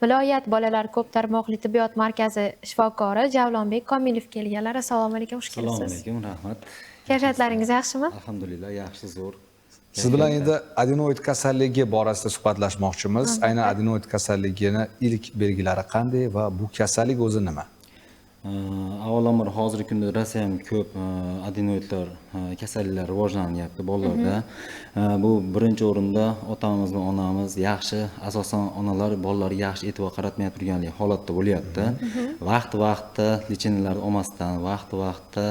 Viloyat bolalar ko'p tarmoqli tibbiyot markazi shifokori Javlonbek Komilov kelganlar. Assalomu alaykum, xush kelibsiz. Assalomu alaykum, rahmat. Kayfiyatlaringiz yaxshimi? Alhamdulillah, yaxshi, zo'r. Siz bilan endi adenoid kasalligi borasida suhbatlashmoqchimiz. Aynan adenoid kasalligini ilk belgilari qanday va bu kasallik o'zi nima? Avvalambor hozirgi kunda rosa ham ko'p adenoidlar kasalliklar rivojlanyapti bolalarda. Bu birinchi o'rinda otamiz va onamiz yaxshi, asosan onalar bolalarga yaxshi e'tibor qaratmay turganlik holatda bo'lyapti. Vaqti-vaqtida lecheniyalarni olmasdan, vaqti-vaqtida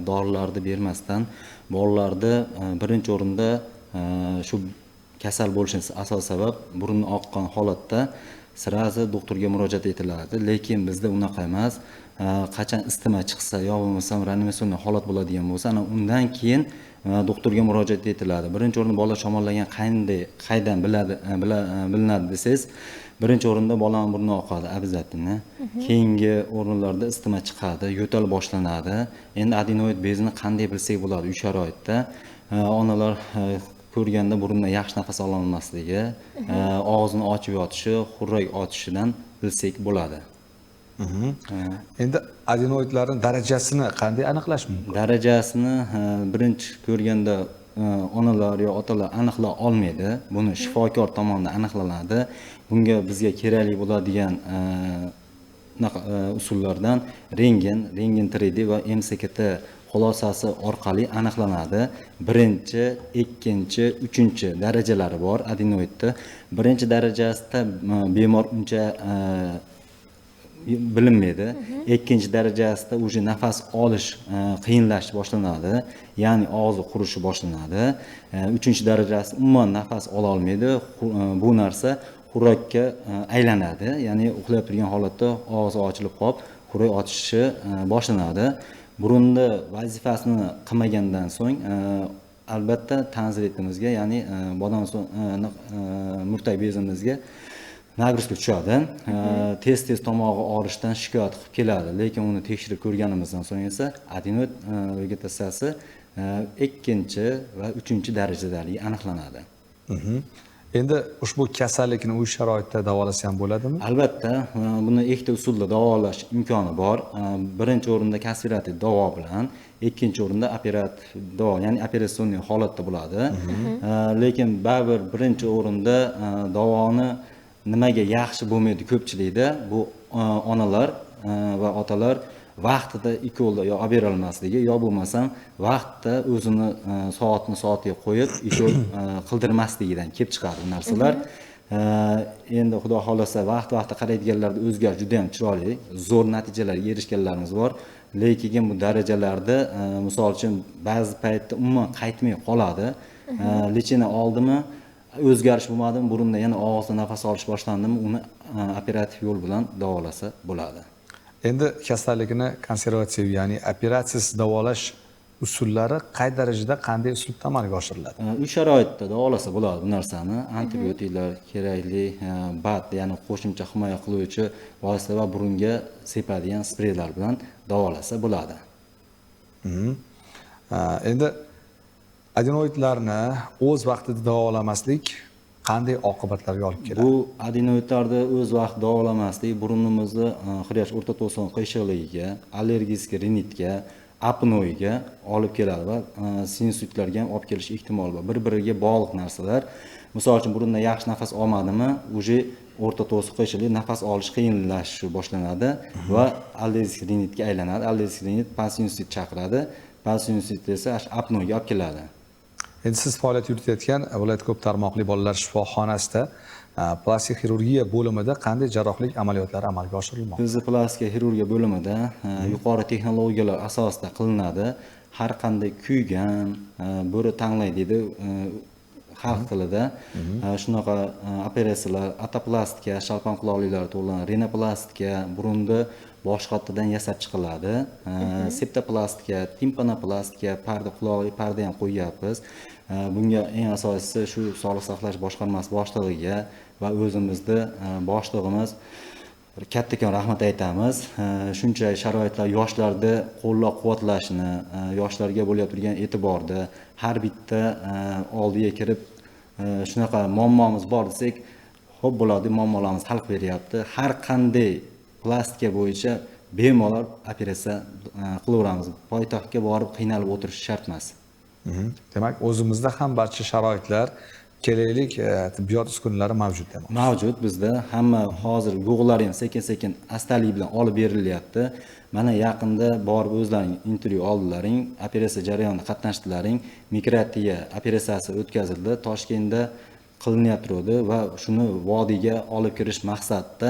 dorilarni bermasdan bolalarda birinchi o'rinda shu kasal bo'lishning asosiy sabab burun oqqan holatda sirazi doktorga murojaat etiladi, lekin bizda unaqa emas. Qachon isitma chiqsa yo bo'lmasam reanimatsion holat bo'ladigan bo'lsa, ana undan keyin doktorga murojaat etiladi. Birinchi o'rinda bola shamollagan qaydan bilinadi desangiz, birinchi o'rinda bolaning burni oqadi, обязательно. Keyingi o'rinlarda isitma chiqadi, yo'tal boshlanadi. Endi adenoid bezini qanday bilsak bo'ladi uy sharoitida? Onalar ko'rganda burundan yaxshi nafas ola olmasligi, og'zini ochib yotishi, xurrak otishidan bilsak bo'ladi. Endi adenoidlarning darajasini qanday aniqlash mumkin? Darajasini birinchi ko'rganda onalar yo otalar aniqlay olmaydi. Buni shifokor tomonidan aniqlanadi. Bunga bizga kerakli bo'ladigan usullardan rentgen 3D va MCT xulosasi orqali aniqlanadi. Birinchi, ikkinchi, uchinchi darajalari bor adenoidda. Birinchi darajasida bemor uncha bilinmaydi. Ikkinchi darajasida o'sha nafas olish qiyinlashish boshlanadi, ya'ni og'zi qurishi boshlanadi. Uchinchi darajasi umuman nafas ola olmaydi. Bu narsa xurrakka aylanadi, ya'ni uxlab turgan holatda og'zi ochilib qolib, xurrak otishi boshlanadi. Burunda vazifasini qilmagandan so'ng albatta tanziretimizga, ya'ni bodam murtay bezimizga nagruska tushadi. Tez tomog'i og'rishidan shikoyat qilib keladi, lekin uni tekshirib ko'rganimizdan so'ng esa adenoid vegetatsiyasi ikkinchi va uchinchi darajadagi aniqlanadi. Endi ushbu kasallikni uy sharoitida davolasa ham bo'ladimi? Albatta, buni ikkita usulda davolash imkoni bor. Birinchi o'rinda konservativ davo bilan, ikkinchi o'rinda operativ davo, ya'ni operatsion holatda bo'ladi. Lekin baribir birinchi o'rinda davoni nimaga yaxshi bo'lmaydi ko'pchilikda? Bu onalar va otalar vaqtida ikkovda yo olib bera olmasligi, yo bo'lmasam vaqtda o'zini soatiga qo'yib ishol qildirmasligidan kelib chiqadi bu narsalar. Endi xudo xolasa vaqti qaraydiganlarda o'zgarish juda ham chiroyli, zo'r natijalarga erishganlarimiz bor. Lekin bu darajalarda misol uchun ba'zi paytda umuman qaytmay qoladi. Lechena oldimi, o'zgarish bo'lmadimi, burunda yana og'izda nafas olish boshlandimi, uni operativ yo'l bilan davolasa bo'ladi. Endi kasallikni konservativ, ya'ni operatsiyasiz davolash usullari qay darajada, qanday uslubda amalga oshiriladi? Uy sharoitida davolasa bo'ladi bu narsani. Antibiotiklar kerakli, BAT, ya'ni qo'shimcha himoya qiluvchi vosita va burunga sepadigan spreylar bilan davolasa bo'ladi. Endi adenoidlarni o'z vaqtida davolamaslik qanday oqibatlarga olib keladi? Bu adenoidlarni o'z vaqtida davolamaslik burunimizni xiryosh o'rta to'siq qiyshiqligiga, allergik rinitga, apnoiga olib keladi va sinusitlarga ham olib kelish ehtimoli bor. Bir-biriga bog'liq narsalar. Misol uchun burundan yaxshi nafas olmadimi, o'sha o'rta to'siq qiyshiqlik, nafas olish qiyinlashishi boshlanadi va allergik rinitga aylanadi. Allergik rinit pansinusit chaqiradi. Pansinusit esa apnoiga olib keladi. Endi siz faoliyat yuritayotgan viloyat ko'p tarmoqli bolalar shifoxonasida plastik xirurgiya bo'limida qanday jarrohlik amaliyotlari amalga oshirilmoqda? Bizning plastik xirurgiya bo'limida yuqori texnologiyalar asosida qilinadi. Har qanday kuygan, bo'ri tanglay deydi xalq tilida. Shunaqa operatsiyalar, atoplastika, shalpon quloqlilar to'g'rilan, rinoplastika, burunda bosh qattidan yasab chiqiladi. Septoplastika, timpanoplastika, parda quloqli parda ham qo'yyapmiz. Bunga eng asosiysi shu Sog'liqni saqlash boshqarmasi boshlig'iga va o'zimizni boshlig'imiz kattakon rahmat aytamiz. Shuncha sharoitlar yoshlarni qo'llab-quvvatlashni, yoshlarga bo'layotgan e'tiborni, har bitta oldiga kirib shunaqa muammomiz bor desak, xo'p bo'ladi, muammolarimiz hal qilib beryapti. Har qanday plastika bo'yicha bemalol operatsiya qilaveramiz. Poytaxtga borib qiynalib o'tirish shart emas. Demak, o'zimizda ham barcha sharoitlar, keraklik tibbiyot uskunalari mavjud demak. Mavjud bizda. Hamma hozir Google'lar ham sekin-sekin astalik bilan olib berilyapti. Mana yaqinda borib o'zlaring intervyu oldilaring, operatsiya jarayonida qatnashdilaring, mikratiya operatsiyasi o'tkazildi. Toshkentda qilinayotdi va shuni vodiyga olib kirish maqsadida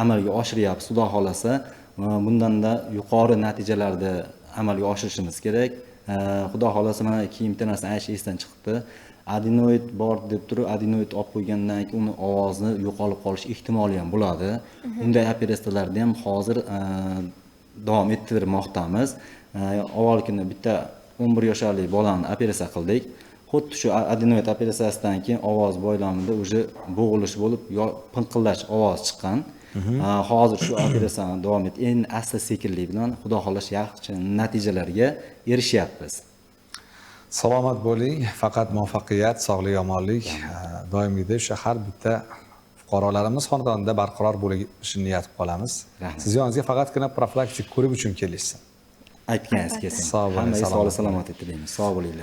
amalga oshiryapmiz. Xudo xolasa, bundan-da yuqori natijalarda amalga oshirishimiz kerak. Xudo xolasa, mana keyin bitta narsani aytish esdan chiqibdi. Adenoid bor deb turib, adenoid olib qo'ygandan keyin uni ovozni yo'qolib qolish ehtimoli ham bo'ladi. Unday operatsiyalarni ham hozir davom ettirmoqdamiz. Avval kuni bitta 11 yoshli bolani operatsiya qildik. Xuddi shu adenoid operatsiyasidan keyin ovoz bo'ylamida уже bo'g'ilish bo'lib, pinqillash ovoz chiqqan. Hozir shu operatsiyani davom etib, endi asta-sekinlik bilan Xudo xohlash yaxshi natijalarga erishyapmiz. Salomat bo'ling, faqat muvaffaqiyat, sog'lik, omonlik doimgidek o'sha har bitta fuqarolarimiz xonadonida barqaror bo'lishini niyat qilib qolamiz. Siz yoningizga faqatgina profilaktik ko'rib uchun kelishsin. Aytganingiz kelsin. Sog' bo'ling, Hammaga sog'lik salomat tilaymiz. Sog' bo'linglar.